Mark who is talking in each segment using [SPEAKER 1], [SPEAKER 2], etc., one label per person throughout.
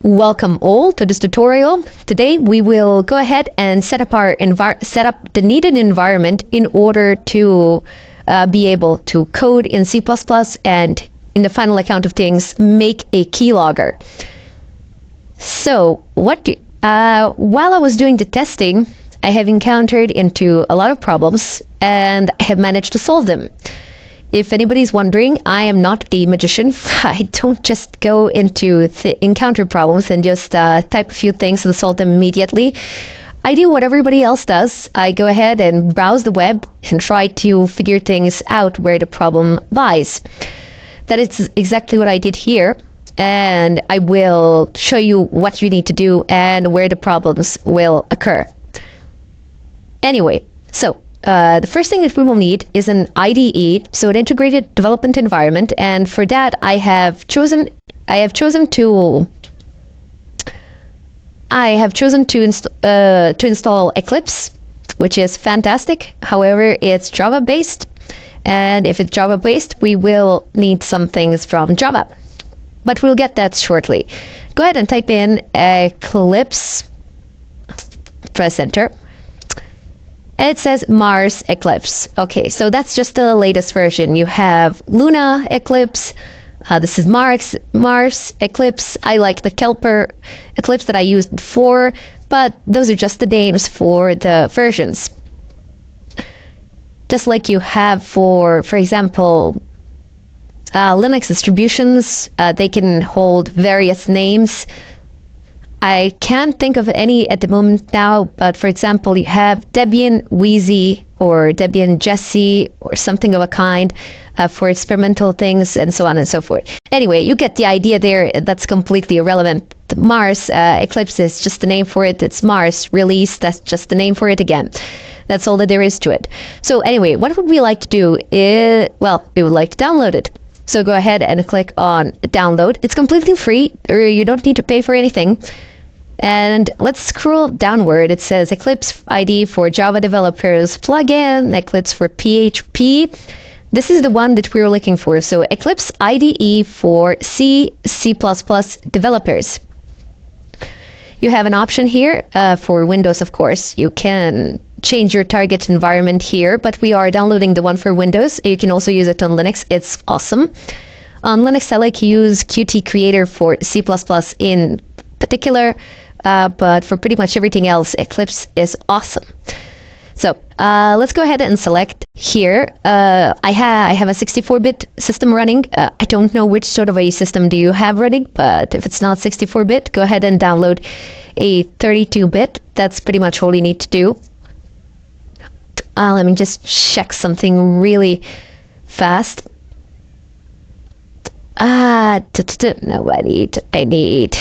[SPEAKER 1] Welcome all to this tutorial. Today we will go ahead and set up the needed environment in order to be able to code in C++ and, in the final account of things, make a keylogger. So while I was doing the testing, I have encountered into a lot of problems and I have managed to solve them. If anybody's wondering, I am not a magician. I don't just go into encounter problems and just type a few things and solve them immediately. I do what everybody else does. I go ahead and browse the web and try to figure things out where the problem lies. That is exactly what I did here. And I will show you what you need to do and where the problems will occur. Anyway, so the first thing that we will need is an IDE, so an integrated development environment, and for that I have chosen to install Eclipse, which is fantastic. However, it's Java based, and if it's Java based, we will need some things from Java, but we'll get that shortly. Go ahead and type in Eclipse, press enter. And it says Mars Eclipse. Okay, so that's just the latest version. You have Luna Eclipse. This is Mars Eclipse. I like the Kelper Eclipse that I used before, but those are just the names for the versions. Just like you have for example, Linux distributions, they can hold various names. I can't think of any at the moment now, but for example, you have Debian Wheezy or Debian Jessie or something of a kind for experimental things and so on and so forth. Anyway, you get the idea there. That's completely irrelevant. Mars Eclipse is just the name for it. It's Mars release. That's just the name for it again. That's all that there is to it. So anyway, what would we like to do is, well, we would like to download it. So go ahead and click on download. It's completely free, or you don't need to pay for anything. And let's scroll downward. It says Eclipse IDE for Java developers plugin, Eclipse for PHP. This is the one that we were looking for. So Eclipse IDE for C++ developers. You have an option here for Windows, of course. You can change your target environment here, but we are downloading the one for Windows. You can also use it on Linux. It's awesome. On Linux, I like to use Qt Creator for C++ in particular. But for pretty much everything else, Eclipse is awesome. So let's go ahead and select here. I have a 64-bit system running. I don't know which sort of a system do you have running, but if it's not 64-bit, go ahead and download a 32-bit. That's pretty much all you need to do. Let me just check something really fast. No, I need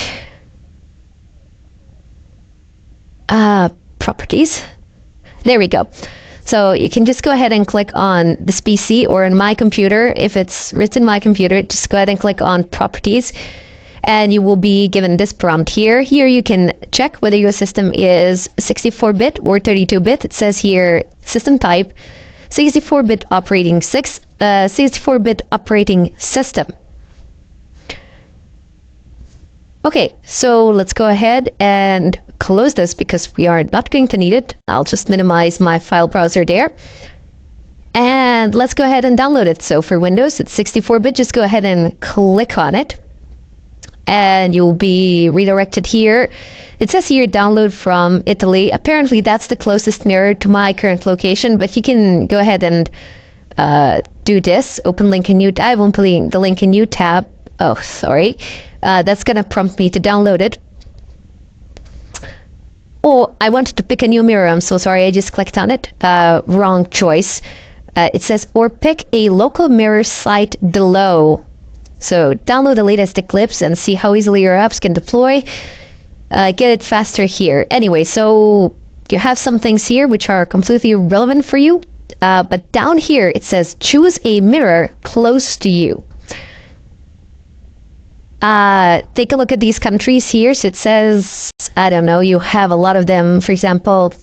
[SPEAKER 1] properties. There we go. So you can just go ahead and click on this PC or on my computer. If it's written my computer, just go ahead and click on properties and you will be given this prompt here. Here you can check whether your system is 64-bit or 32-bit. It says here system type 64-bit operating 64-bit operating system. Okay, so let's go ahead and close this because we are not going to need it. I'll just minimize my file browser there. And let's go ahead and download it. So for Windows, it's 64-bit. Just go ahead and click on it. And you'll be redirected here. It says here, download from Italy. Apparently, that's the closest mirror to my current location, but you can go ahead and do this. Open link in new tab. I won't put the link in new tab. Oh, sorry. That's going to prompt me to download it. Oh, I wanted to pick a new mirror. I'm so sorry. I just clicked on it. Wrong choice. It says, or pick a local mirror site below. So download the latest Eclipse and see how easily your apps can deploy. Get it faster here. Anyway, so you have some things here which are completely irrelevant for you. But down here, it says, choose a mirror close to you. Take a look at these countries here. So it says, I don't know, you have a lot of them. For example,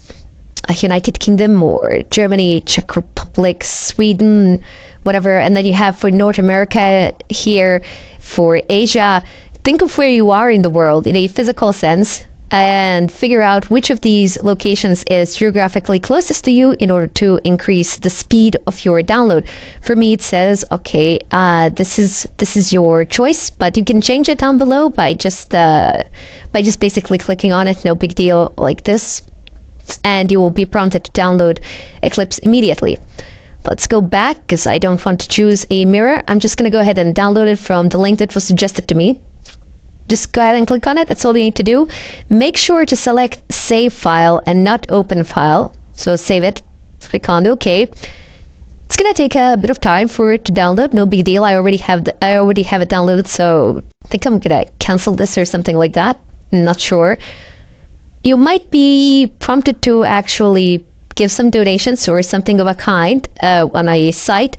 [SPEAKER 1] United Kingdom or Germany, Czech Republic, Sweden, whatever. And then you have for North America here, for Asia, think of where you are in the world in a physical sense and figure out which of these locations is geographically closest to you in order to increase the speed of your download. For me, it says, okay, this is your choice, but you can change it down below by just basically clicking on it. No big deal, like this, and you will be prompted to download Eclipse immediately. Let's go back because I don't want to choose a mirror. I'm just going to go ahead and download it from the link that was suggested to me. Just go ahead and click on it. That's all you need to do. Make sure to select save file and not open file. So save it, click on OK. It's going to take a bit of time for it to download. No big deal. I already have it downloaded, so I think I'm going to cancel this or something like that. Not sure. You might be prompted to actually give some donations or something of a kind on a site,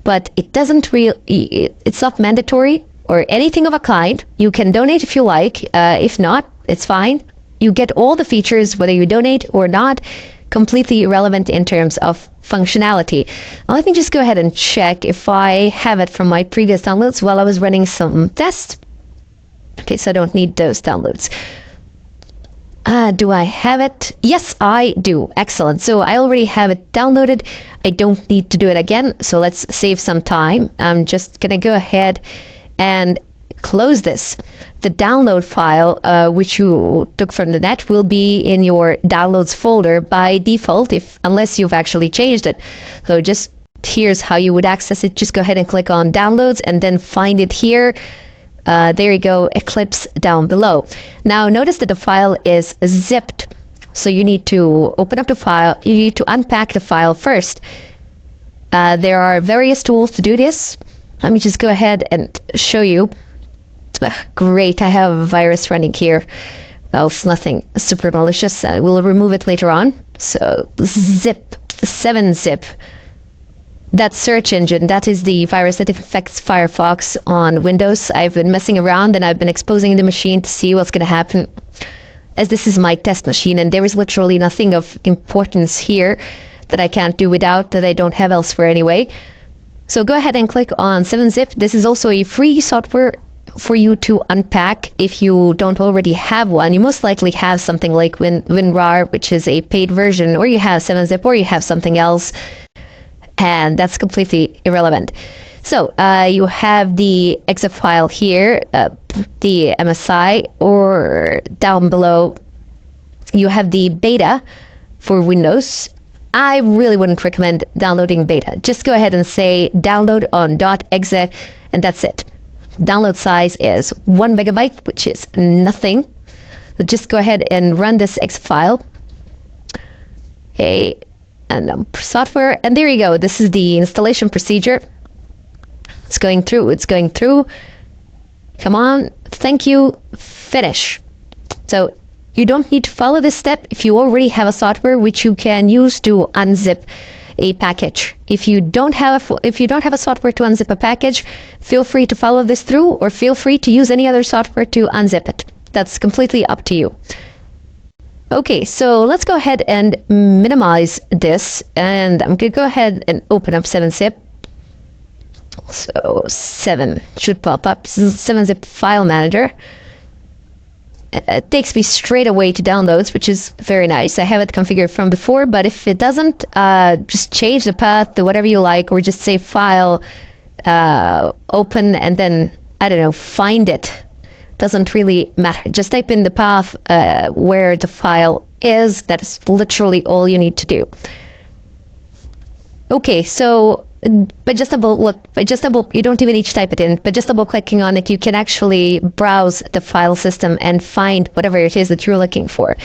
[SPEAKER 1] but it's not mandatory or anything of a kind. You can donate if you like. If not, it's fine. You get all the features, whether you donate or not, completely irrelevant in terms of functionality. Now, let me just go ahead and check if I have it from my previous downloads while I was running some tests. Okay, so I don't need those downloads. Do I have it? Yes, I do. Excellent. So I already have it downloaded. I don't need to do it again. So let's save some time. I'm just going to go ahead and close this. The download file, which you took from the net, will be in your downloads folder by default, unless you've actually changed it. So just here's how you would access it. Just go ahead and click on downloads and then find it here. There you go, Eclipse down below. Now notice that the file is zipped. So you need to open up the file. You need to unpack the file first. There are various tools to do this. Let me just go ahead and show you. Great, I have a virus running here. Well, it's nothing super malicious. We'll remove it later on. So zip, 7-zip. That search engine, that is the virus that infects Firefox on Windows. I've been messing around and I've been exposing the machine to see what's going to happen, as this is my test machine and there is literally nothing of importance here that I can't do without, that I don't have elsewhere anyway. So go ahead and click on 7-zip. This is also a free software for you to unpack if you don't already have one. You most likely have something like WinRAR, which is a paid version, or you have 7-zip, or you have something else, and that's completely irrelevant. So you have the exe file here, the MSI, or down below you have the beta for Windows. I really wouldn't recommend downloading beta. Just go ahead and say download on .exe, and that's it. Download size is 1 megabyte, which is nothing. So just go ahead and run this exe file. Okay, and software, and there you go. This is the installation procedure. It's going through. Come on, thank you, finish. So you don't need to follow this step if you already have a software which you can use to unzip a package. If you don't have a software to unzip a package, feel free to follow this through, or feel free to use any other software to unzip it. That's completely up to you. Okay, so let's go ahead and minimize this, and I'm going to go ahead and open up 7-zip. So 7 should pop up. This is 7-zip file manager. It takes me straight away to downloads, which is very nice. I have it configured from before, but if it doesn't, just change the path to whatever you like, or just say file, open, and then, I don't know, find it. Doesn't really matter. Just type in the path where the file is. That's literally all you need to do. Okay, so you don't even need to type it in, but just double clicking on it, you can actually browse the file system and find whatever it is that you're looking for.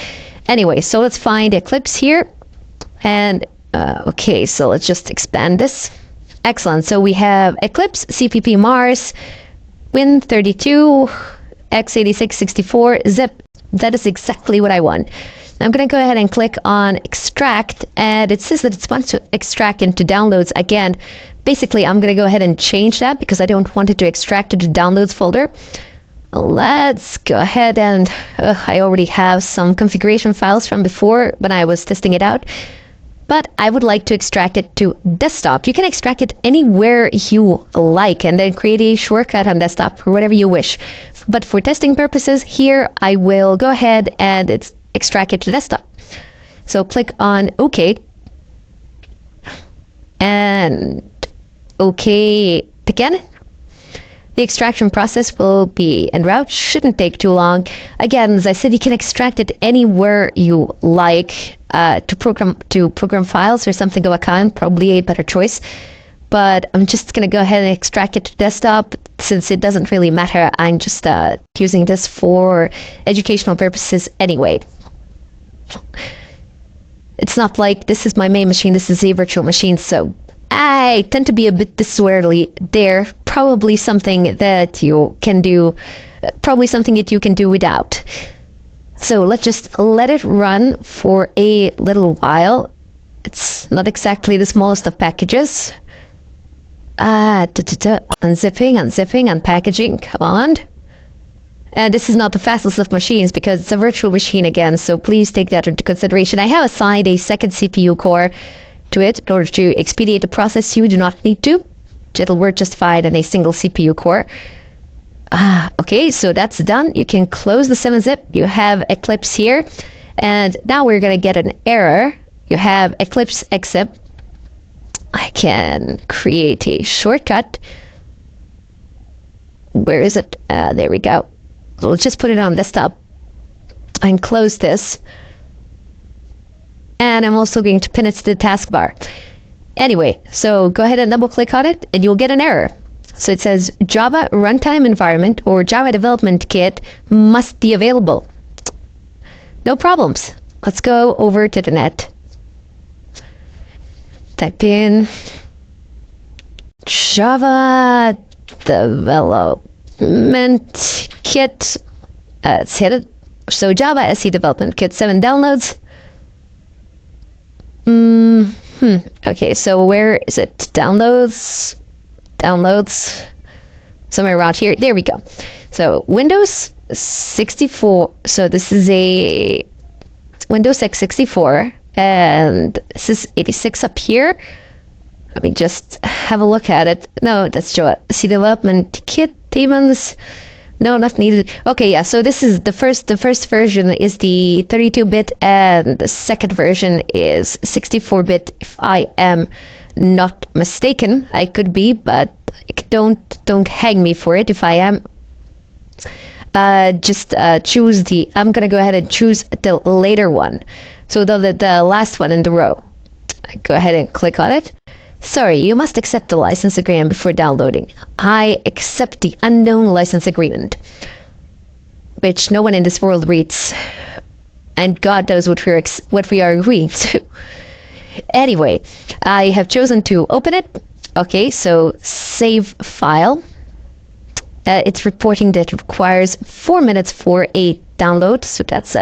[SPEAKER 1] Anyway, so let's find Eclipse here. And okay, so let's just expand this. Excellent. So we have Eclipse, CPP Mars, Win32, x86 64, zip. That is exactly what I want. I'm going to go ahead and click on extract, and it says that it wants to extract into downloads again. Basically, I'm going to go ahead and change that because I don't want it to extract to the downloads folder. Let's go ahead and I already have some configuration files from before when I was testing it out. but I would like to extract it to desktop. You can extract it anywhere you like and then create a shortcut on desktop or whatever you wish. But for testing purposes here, I will go ahead and extract it to desktop. So click on OK. And OK again. The extraction process will be en route, shouldn't take too long. Again, as I said, you can extract it anywhere you like. To program files or something of a kind, probably a better choice. But I'm just going to go ahead and extract it to desktop since it doesn't really matter. I'm just using this for educational purposes anyway. It's not like this is my main machine, this is a virtual machine, so I tend to be a bit disorderly there. Probably something that you can do, without. So let's just let it run for a little while. It's not exactly the smallest of packages. Unzipping, unpackaging, come on. And this is not the fastest of machines because it's a virtual machine again, so please take that into consideration. I have assigned a second CPU core to it in order to expedite the process. You do not need to. It'll work just fine on a single CPU core. Okay, so that's done. You can close the 7-zip. You have Eclipse here. And now we're going to get an error. You have Eclipse exit. I can create a shortcut. Where is it? There we go. We'll just put it on desktop and close this. And I'm also going to pin it to the taskbar. Anyway, so go ahead and double click on it and you'll get an error. So it says Java runtime environment or Java development kit must be available. No problems. Let's go over to the net. Type in Java development kit. Let's hit it. So Java SE development kit 7 downloads. Okay, so where is it? Downloads. Somewhere around here. There we go. So Windows 64. So this is a Windows x64 and this is 86 up here. Let me just have a look at it. No, that's Java C development kit demons. No, not needed. Okay, yeah, so this is the first version is the 32-bit and the second version is 64-bit if I am not mistaken. I could be, but don't hang me for it if I am. Just choose the, I'm gonna go ahead and choose the later one. So the last one in the row. Go ahead and click on it. Sorry, you must accept the license agreement before downloading. I accept the unknown license agreement, which no one in this world reads, and God knows what we are agreeing to. Anyway, I have chosen to open it. Okay, so save file. It's reporting that it requires 4 minutes for a download, so that's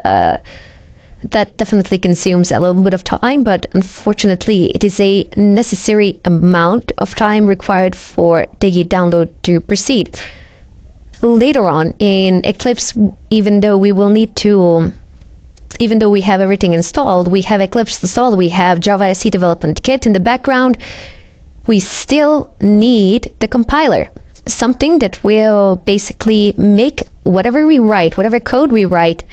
[SPEAKER 1] that definitely consumes a little bit of time, but unfortunately it is a necessary amount of time required for the download to proceed. Later on in Eclipse, even though we have everything installed, we have Eclipse installed, we have Java SE development kit in the background, we still need the compiler. Something that will basically make whatever code we write,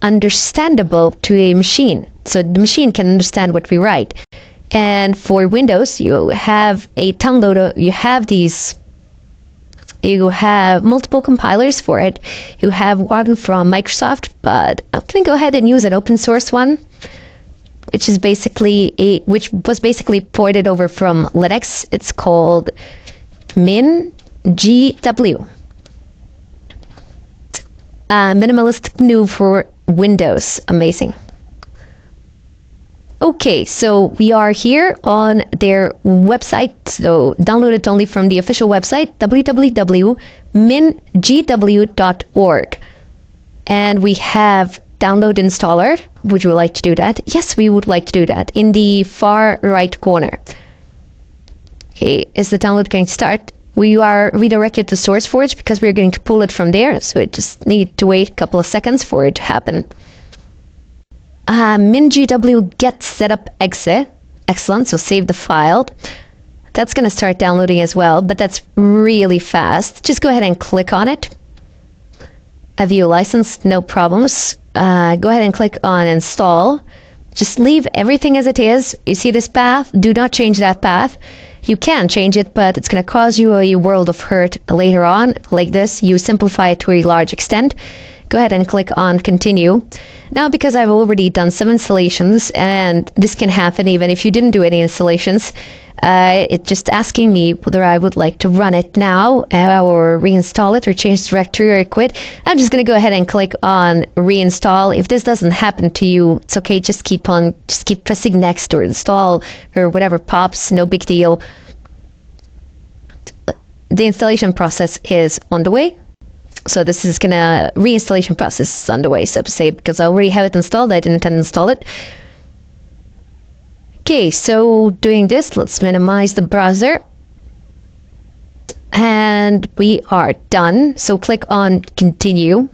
[SPEAKER 1] understandable to a machine, so the machine can understand what we write. And for Windows, you have a downloader. You have multiple compilers for it. You have one from Microsoft, but I'm gonna go ahead and use an open source one, which was basically ported over from Linux. It's called MinGW. Minimalist GNU for Windows. Amazing. Okay, so we are here on their website. So download it only from the official website, www.mingw.org. And we have download installer. Would you like to do that? Yes, we would like to do that. In the far right corner. Okay, is the download going to start? We are redirected to SourceForge because we're going to pull it from there, so it just need to wait a couple of seconds for it to happen. MinGW get setup exe. Excellent. So save the file. That's going to start downloading as well, but that's really fast. Just go ahead and click on it. A view license, no problems. Go ahead and click on install. Just leave everything as it is. You see this path? Do not change that path. You can change it, but it's going to cause you a world of hurt later on. Like this, you simplify it to a large extent. Go ahead and click on continue. Now, because I've already done some installations, and this can happen even if you didn't do any installations, it's just asking me whether I would like to run it now or reinstall it or change directory or quit. I'm just going to go ahead and click on reinstall. If this doesn't happen to you, it's okay. Just keep pressing next or install or whatever pops. No big deal. The installation process is on the way. So this is gonna reinstallation process is underway, so to say, because I already have it installed. I didn't uninstall it. Okay, so doing this, let's minimize the browser. And we are done. So click on continue.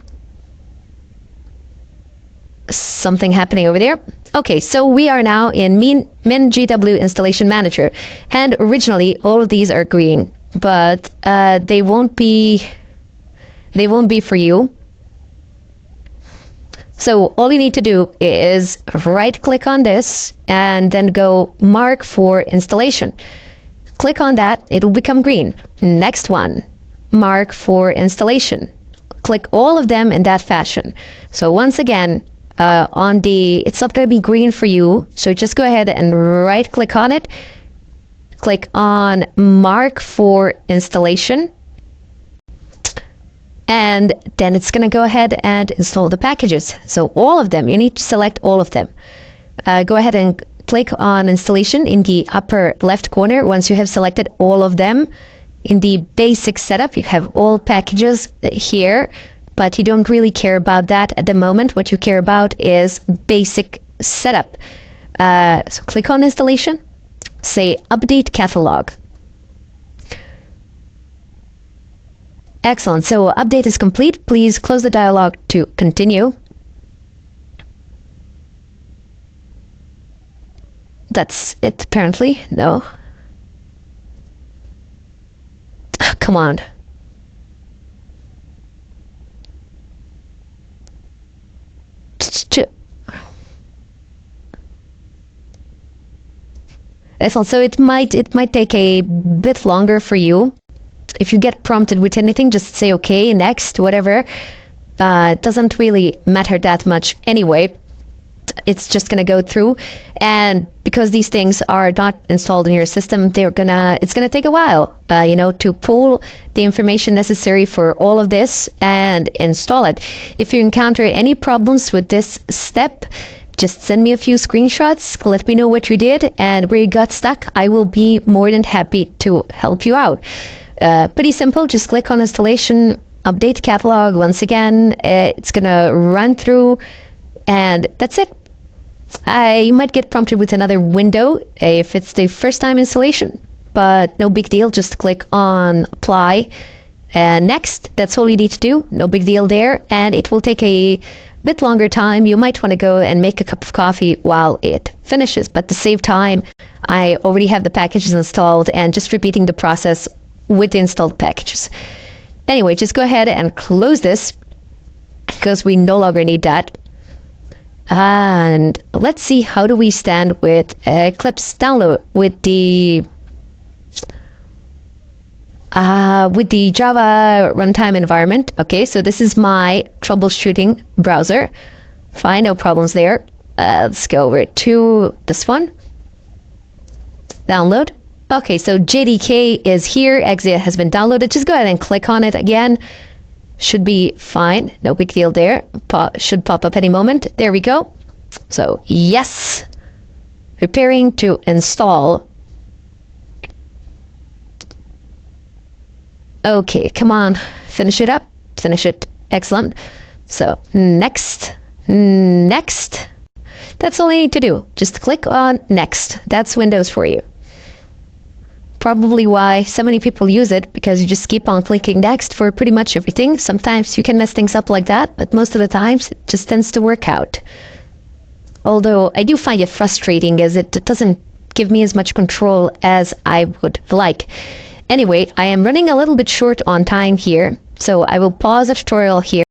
[SPEAKER 1] Something happening over there. Okay, so we are now in MinGW Installation Manager. And originally, all of these are green, but they won't be for you. So all you need to do is right click on this and then go mark for installation. Click on that, it'll become green. Next one, mark for installation. Click all of them in that fashion. So once again, it's not going to be green for you. So just go ahead and right click on it. Click on mark for installation. And then it's going to go ahead and install the packages. So all of them, you need to select all of them. Go ahead and click on installation in the upper left corner. Once you have selected all of them, in the basic setup, you have all packages here, but you don't really care about that at the moment. What you care about is basic setup. So click on installation, say update catalog. Excellent. So update is complete. Please close the dialog to continue. That's it, apparently. No. Come on. Excellent. So it might take a bit longer for you. If you get prompted with anything, just say okay, next, whatever. It doesn't really matter that much anyway. It's just gonna go through, and because these things are not installed in your system, it's gonna take a while, to pull the information necessary for all of this and install it. If you encounter any problems with this step, just send me a few screenshots, let me know what you did and where you got stuck. I will be more than happy to help you out. Pretty simple. Just click on installation, update catalog. Once again, it's gonna run through, and that's it. You might get prompted with another window if it's the first time installation, but no big deal. Just click on apply and next. That's all you need to do. No big deal there, and it will take a bit longer time. You might want to go and make a cup of coffee while it finishes, but to save time, I already have the packages installed and just repeating the process with the installed packages. Anyway, just go ahead and close this because we no longer need that. And let's see, how do we stand with Eclipse download with the Java runtime environment. Okay, so this is my troubleshooting browser. Fine, no problems there. Let's go over to this one. Download. Okay, so JDK is here. Exia has been downloaded. Just go ahead and click on it again. Should be fine. No big deal there. Should pop up any moment. There we go. So, yes. Preparing to install. Okay, come on. Finish it up. Finish it. Excellent. So, next. Next. That's all you need to do. Just click on next. That's Windows for you. Probably why so many people use it, because you just keep on clicking next for pretty much everything. Sometimes you can mess things up like that, but most of the times it just tends to work out. Although I do find it frustrating as it doesn't give me as much control as I would like. Anyway, I am running a little bit short on time here, so I will pause the tutorial here.